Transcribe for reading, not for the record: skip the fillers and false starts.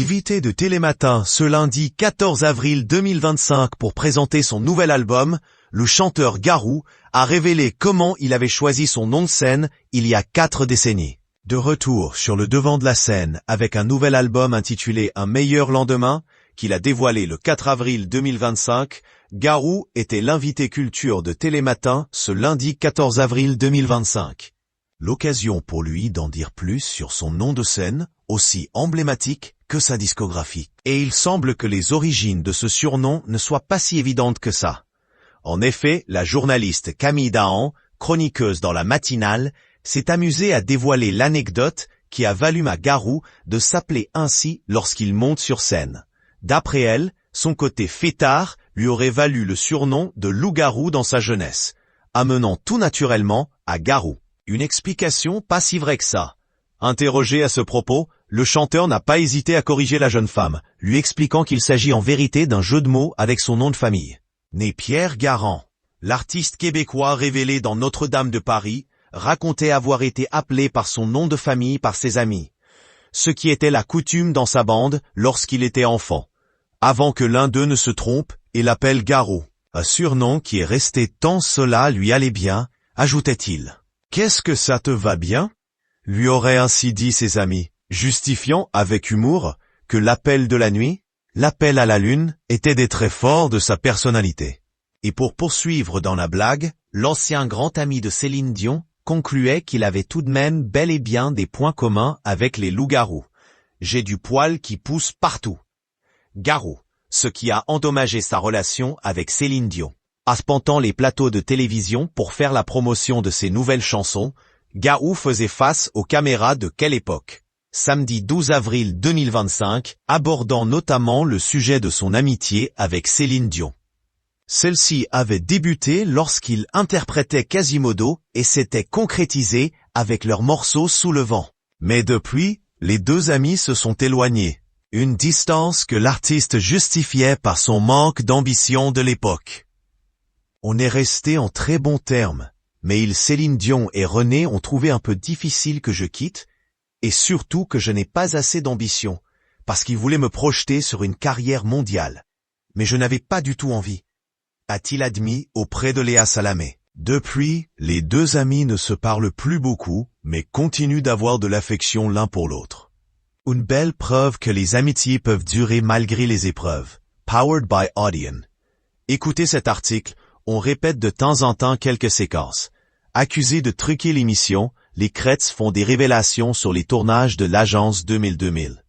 Invité de Télématin ce lundi 14 avril 2025 pour présenter son nouvel album, le chanteur Garou a révélé comment il avait choisi son nom de scène il y a 4 décennies. De retour sur le devant de la scène avec un nouvel album intitulé Un meilleur lendemain, qu'il a dévoilé le 4 avril 2025, Garou était l'invité culture de Télématin ce lundi 14 avril 2025. L'occasion pour lui d'en dire plus sur son nom de scène, aussi emblématique que sa discographie. Et il semble que les origines de ce surnom ne soient pas si évidentes que ça. En effet, la journaliste Camille Dahan, chroniqueuse dans la matinale, s'est amusée à dévoiler l'anecdote qui a valu à Garou de s'appeler ainsi lorsqu'il monte sur scène. D'après elle, son côté fêtard lui aurait valu le surnom de loup-garou dans sa jeunesse, amenant tout naturellement à Garou. Une explication pas si vraie que ça. Interrogé à ce propos, le chanteur n'a pas hésité à corriger la jeune femme, lui expliquant qu'il s'agit en vérité d'un jeu de mots avec son nom de famille. Né Pierre Garand, l'artiste québécois révélé dans Notre-Dame de Paris, racontait avoir été appelé par son nom de famille par ses amis, ce qui était la coutume dans sa bande lorsqu'il était enfant, avant que l'un d'eux ne se trompe et l'appelle Garou, un surnom qui est resté tant cela lui allait bien, ajoutait-il. « Qu'est-ce que ça te va bien ?» lui auraient ainsi dit ses amis, justifiant avec humour que l'appel de la nuit, l'appel à la lune, était des traits forts de sa personnalité. Et pour poursuivre dans la blague, l'ancien grand ami de Céline Dion concluait qu'il avait tout de même bel et bien des points communs avec les loups-garous. « J'ai du poil qui pousse partout. » Garou, ce qui a endommagé sa relation avec Céline Dion. Arpentant les plateaux de télévision pour faire la promotion de ses nouvelles chansons, Garou faisait face aux caméras de quelle époque? Samedi 12 avril 2025, abordant notamment le sujet de son amitié avec Céline Dion. Celle-ci avait débuté lorsqu'il interprétait Quasimodo et s'était concrétisée avec leur morceau Sous le vent. Mais depuis, les deux amis se sont éloignés. Une distance que l'artiste justifiait par son manque d'ambition de l'époque. On est resté en très bons termes, mais Céline Dion et René ont trouvé un peu difficile que je quitte, et surtout que je n'ai pas assez d'ambition, parce qu'ils voulaient me projeter sur une carrière mondiale. Mais je n'avais pas du tout envie, a-t-il admis auprès de Léa Salamé. Depuis, les deux amis ne se parlent plus beaucoup, mais continuent d'avoir de l'affection l'un pour l'autre. Une belle preuve que les amitiés peuvent durer malgré les épreuves. Powered by Audion. Écoutez cet article. On répète de temps en temps quelques séquences. Accusés de truquer l'émission, les Kretz font des révélations sur les tournages de l'agence 2000.